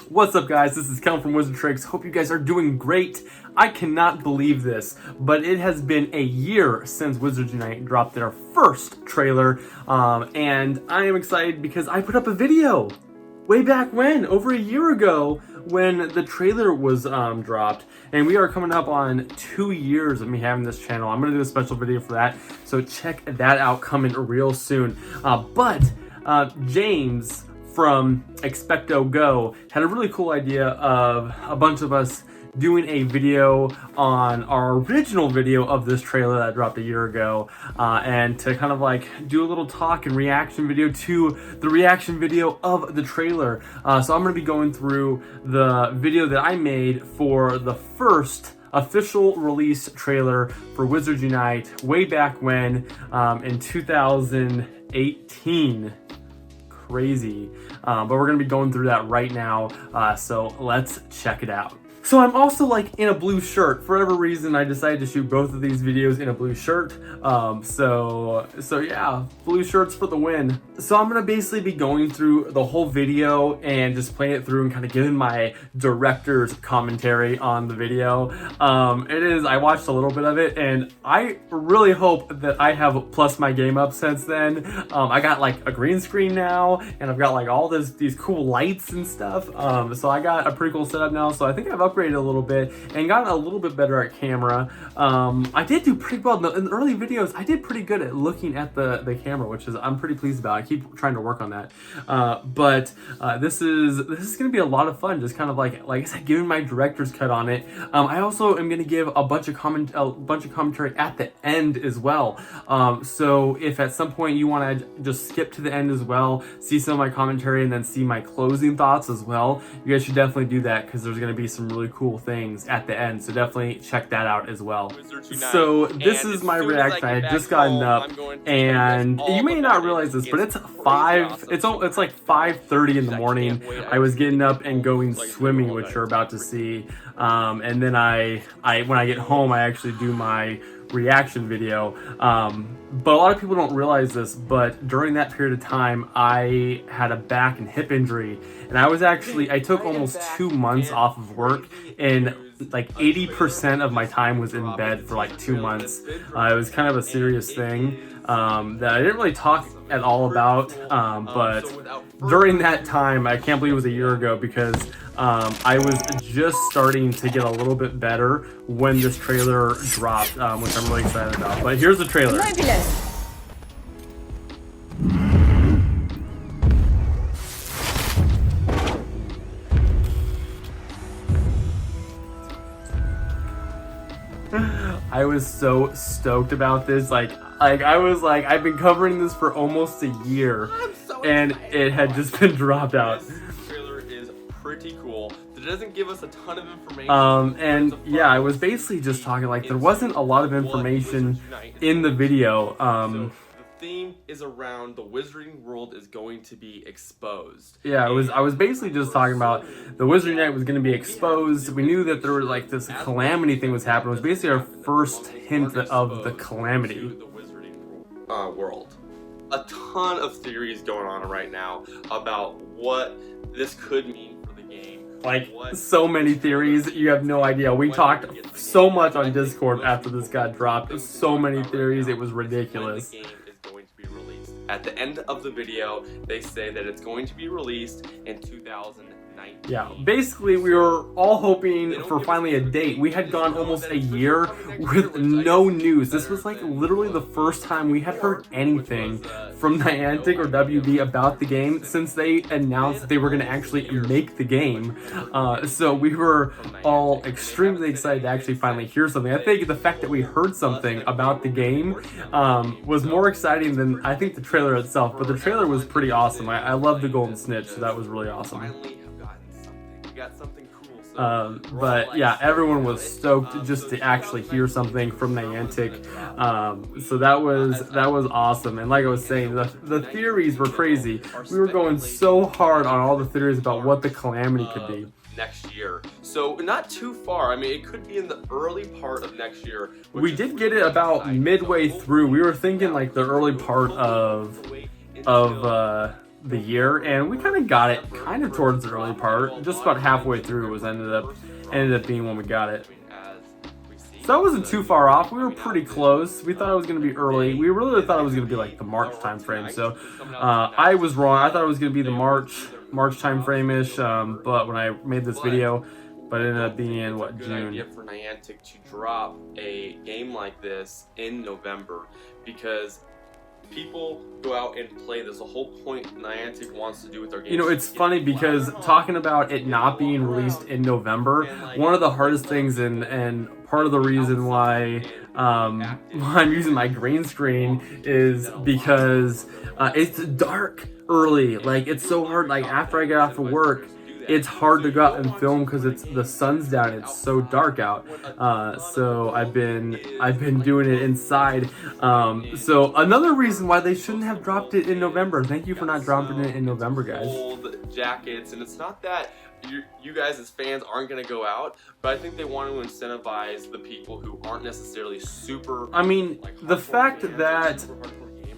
What's up, guys? This is Kel from Wizard Tricks. Hope you guys are doing great. I cannot believe this, but it has been a year since Wizards Unite dropped their first trailer, and I am excited because I put up a video way back when, over a year ago, when the trailer was dropped, and we are coming up on 2 years of me having this channel. I'm gonna do a special video for that, so check that out coming real soon. James from XpectoGO had a really cool idea of a bunch of us doing a video on our original video of this trailer that dropped a year ago, and to kind of like do a little talk and reaction video to the reaction video of the trailer. So I'm going to be going through the video that I made for the first official release trailer for Wizards Unite way back when, in 2018. Crazy. But we're going to be going through that right now, so let's check it out. So I'm also like in a blue shirt. For whatever reason, I decided to shoot both of these videos in a blue shirt. So yeah, blue shirts for the win. So I'm gonna basically be going through the whole video and just playing it through and kind of giving my director's commentary on the video. I watched a little bit of it, and I really hope that I have plussed my game up since then. I got like a green screen now, and I've got like all these cool lights and stuff. So I got a pretty cool setup now. So I think I've upgraded a little bit and gotten a little bit better at camera. I did do pretty well in the early videos. I did pretty good at looking at the camera, which is I'm pretty pleased about. I keep trying to work on that. But this is gonna be a lot of fun. Just kind of like I said, giving my director's cut on it. I also am gonna give a bunch of commentary at the end as well. So if at some point you want to just skip to the end as well, see some of my commentary and then see my closing thoughts as well, you guys should definitely do that, because there's gonna be some really cool things at the end, so definitely check that out as well. So this is my reaction. I had just gotten up, and you may not realize this, but it's like 5:30 in the morning. I was getting up and going swimming, which you're about to see, and then when I get home, I actually do my reaction video. But a lot of people don't realize this, but during that period of time, I had a back and hip injury, and I took almost 2 months off of work, and like 80% of my time was in bed for like 2 months. It was kind of a serious thing that I didn't really talk at all about, but during that time, I can't believe it was a year ago, because I was just starting to get a little bit better when this trailer dropped, which I'm really excited about. But here's the trailer. I was so stoked about this. I've been covering this for almost a year, and it had just been dropped out. This trailer is pretty cool. It doesn't give us a ton of information. And yeah, I was basically just talking like there wasn't a lot of information in the video. So the theme is around the wizarding world is going to be exposed. Yeah, I was basically just talking about the Wizarding Unite was going to be exposed. We knew that there was like this calamity thing was happening. It was basically our first hint of the calamity. The wizarding world. A ton of theories going on right now about what this could mean for the game. Like, so many theories, you have no idea. We talked so much on Discord after this got dropped. So many theories, it was ridiculous. At the end of the video, they say that it's going to be released in 2019. Yeah, basically we were all hoping for finally a date. We had gone almost a year with no news. This was like literally the first time we had heard anything from Niantic or WB about the game since they announced that they were going to actually make the game. So we were all extremely excited to actually finally hear something. I think the fact that we heard something about the game was more exciting than I think the trailer itself, but the trailer was pretty awesome. I love the golden snitch, so that was really awesome. Got something cool. But yeah, everyone was stoked just to actually hear something from Niantic. So that was awesome. And like I was saying, the theories were crazy. We were going so hard on all the theories about what the calamity could be. Next year, so not too far. I mean, it could be in the early part of next year. We did get it about midway through. We were thinking like the early part of the year, and we kind of got it kind of towards the early part, just about halfway through was ended up being when we got it. So that wasn't too far off. We were pretty close. We thought it was going to be early. We really thought it was going to be like the March time frame. So I was wrong. I thought it was going to be the March time frame-ish, but when I made this video, but it ended up being in what, June. Good idea for Niantic to drop a game like this in November, because people go out and play. There's a whole point Niantic wants to do with their games. You know, it's funny because talking about it not being released in November, one of the hardest things and part of the reason why I'm using my green screen is because it's dark early. Like, it's so hard. Like, after I get off of work, it's hard to go out and film because the sun's down. It's so dark out. So I've been doing it inside. So another reason why they shouldn't have dropped it in November. Thank you for not dropping it in November, guys. Old jackets, and it's not that you guys as fans aren't going to go out, but I think they want to incentivize the people who aren't necessarily super. I mean, the fact that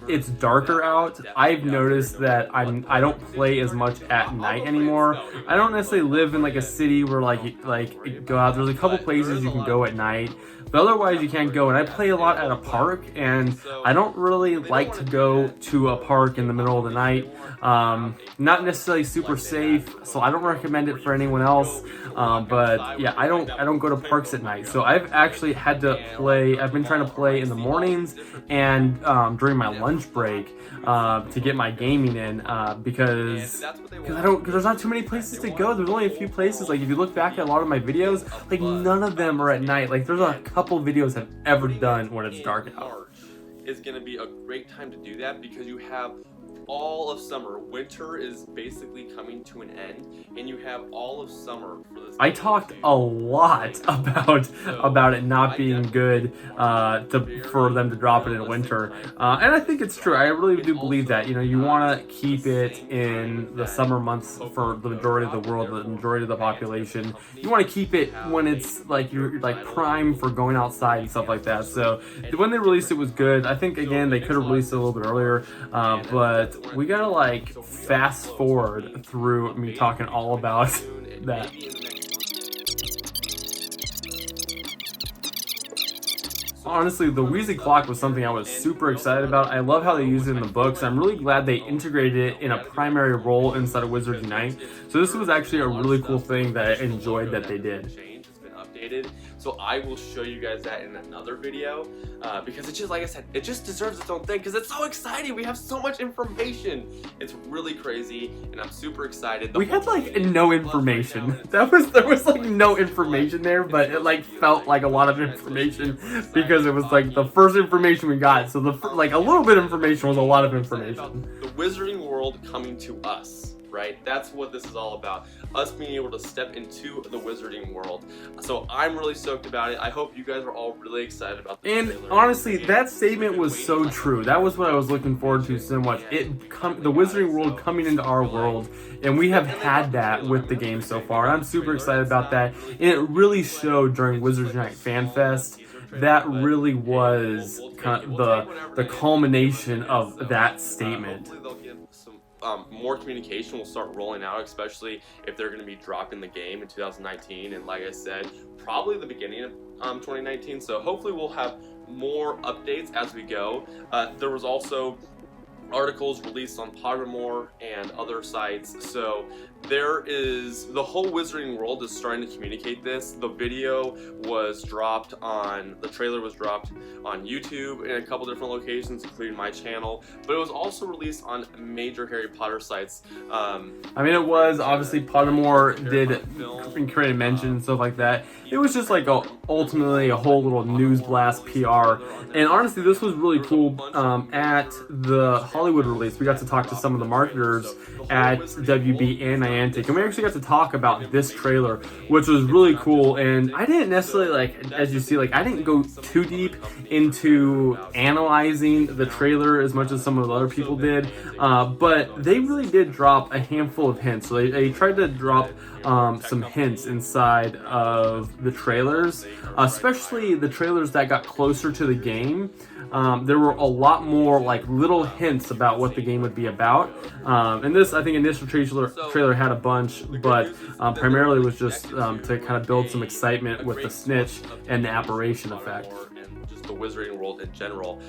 it's darker out, I've noticed that I don't play as much at night anymore. I don't necessarily live in like a city where like go out. There's a couple places you can go at night, but otherwise you can't go. And I play a lot at a park, and I don't really like to go to a park in the middle of the night. Not necessarily super safe, so I don't recommend it for anyone else. But yeah, I don't go to parks at night. So I've actually had to play. I've been trying to play in the mornings and during my lunch break to get my gaming in because there's not too many places to go. There's only a few places. Like, if you look back at a lot of my videos, like, none of them are at night. Like, there's a couple videos I've ever done when it's dark out. March is going to be a great time to do that because you have all of summer. Winter is basically coming to an end, and you have all of summer for this. I talked a lot about it not being good for them to drop it in winter, and I think it's true. I really do believe that. You know, you want to keep it in the summer months for the majority of the world, the majority of the population. You want to keep it when it's like you're like prime for going outside and stuff like that. So when they released it was good. I think again they could have released it a little bit earlier, but we gotta like fast forward through me talking all about that. Honestly, the Weasley clock was something I was super excited about. I love how they used it in the books. I'm really glad they integrated it in a primary role inside of Wizards Unite. So this was actually a really cool thing that I enjoyed that they did. So I will show you guys that in another video because it's just, like I said, it just deserves its own thing because it's so exciting. We have so much information. It's really crazy, and I'm super excited. We had like no information. There was like no information there, but it like felt like a lot of information because it was like the first information we got. So like a little bit of information was a lot of information. The Wizarding world coming to us. Right? That's what this is all about. Us being able to step into the Wizarding world. So I'm really stoked about it. I hope you guys are all really excited about this. And honestly, that statement was so true. That was what I was looking forward to so much. The Wizarding world coming into our world, and we have had that with the game so far. I'm super excited about that. And it really showed during Wizards Unite Fan Fest. That really was kind of the culmination of that statement. More communication will start rolling out, especially if they're going to be dropping the game in 2019, and like I said, probably the beginning of 2019. So hopefully we'll have more updates as we go. There was also articles released on Pottermore and other sites, so there is the whole Wizarding world is starting to communicate this. The video was dropped on, the trailer was dropped on YouTube in a couple different locations, including my channel, but it was also released on major Harry Potter sites. I mean, it was obviously Pottermore did create a mention and stuff like that. It was just like ultimately a whole little news blast PR, and honestly this was really cool. At the Hollywood release, we got to talk to some of the marketers at WB and Niantic, and we actually got to talk about this trailer, which was really cool. And I didn't necessarily, like, as you see, like, I didn't go too deep into analyzing the trailer as much as some of the other people did, but they really did drop a handful of hints. So they tried to drop some hints inside of the trailers, especially the trailers that got closer to the game. There were a lot more like little hints about what the game would be about. And this, I think, initial trailer had a bunch, but primarily was just to kind of build some excitement with the snitch and the apparition effect. Just the wizarding world in general.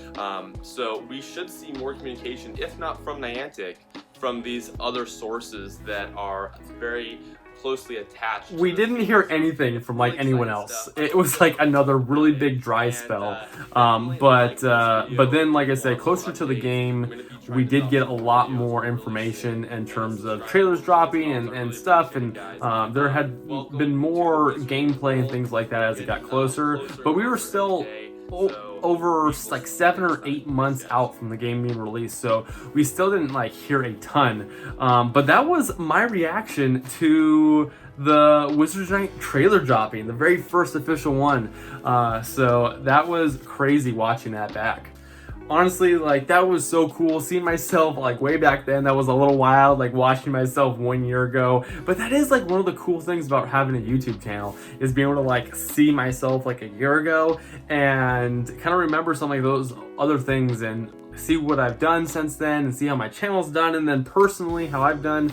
So we should see more communication, if not from Niantic, from these other sources that are very closely attached. We didn't hear anything from like anyone else. It was like another really big dry spell. But then, like I said, closer to the game, we did get a lot more information in terms of trailers dropping and stuff, and there had been more gameplay and things like that as it got closer. But we were still over like 7 or 8 months out from the game being released, so we still didn't like hear a ton. But that was my reaction to the Wizards Unite trailer dropping, the very first official one. So that was crazy watching that back. Honestly, like, that was so cool seeing myself like way back then. That was a little wild, like watching myself 1 year ago. But that is like one of the cool things about having a YouTube channel, is being able to like see myself like a year ago and kind of remember some of those other things and see what I've done since then, and see how my channel's done, and then personally how I've done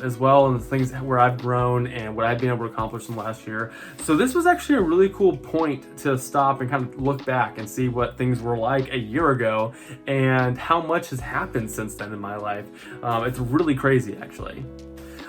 as well, and the things where I've grown and what I've been able to accomplish in the last year. So this was actually a really cool point to stop and kind of look back and see what things were like a year ago and how much has happened since then in my life. It's really crazy, actually.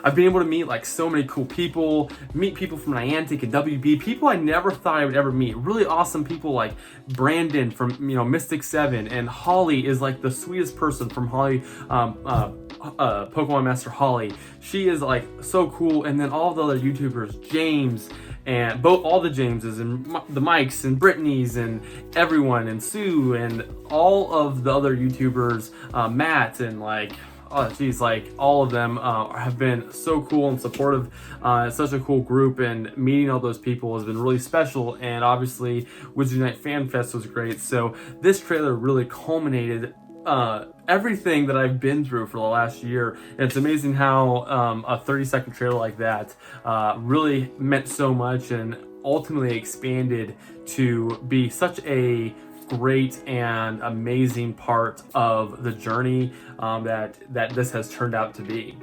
I've been able to meet like so many cool people, meet people from Niantic and WB, people I never thought I would ever meet. Really awesome people like Brandon from, Mystic 7, and Holly is like the sweetest person from Holly, Pokemon Master Holly. She is like so cool. And then all the other YouTubers, James, and all the Jameses and the Mikes and Brittany's and everyone, and Sue and all of the other YouTubers, Matt, and like, oh geez, like all of them have been so cool and supportive. It's such a cool group, and meeting all those people has been really special. And obviously Wizards Unite Fan Fest was great. So this trailer really culminated everything that I've been through for the last year. And it's amazing how a 30-second trailer like that really meant so much and ultimately expanded to be such a great and amazing part of the journey that this has turned out to be.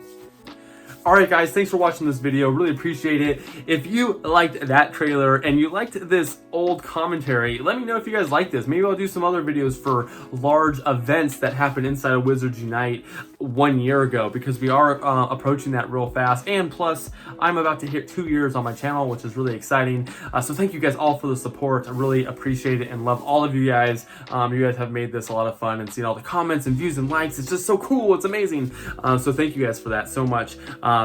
Alright guys, thanks for watching this video, really appreciate it. If you liked that trailer and you liked this old commentary, let me know if you guys like this. Maybe I'll do some other videos for large events that happened inside of Wizards Unite 1 year ago, because we are approaching that real fast, and plus I'm about to hit 2 years on my channel, which is really exciting. So thank you guys all for the support. I really appreciate it and love all of you guys. You guys have made this a lot of fun, and seeing all the comments and views and likes, it's just so cool, it's amazing. So thank you guys for that so much.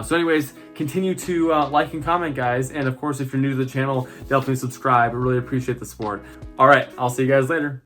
So anyways, continue to like and comment, guys. And of course, if you're new to the channel, definitely subscribe. I really appreciate the support. All right, I'll see you guys later.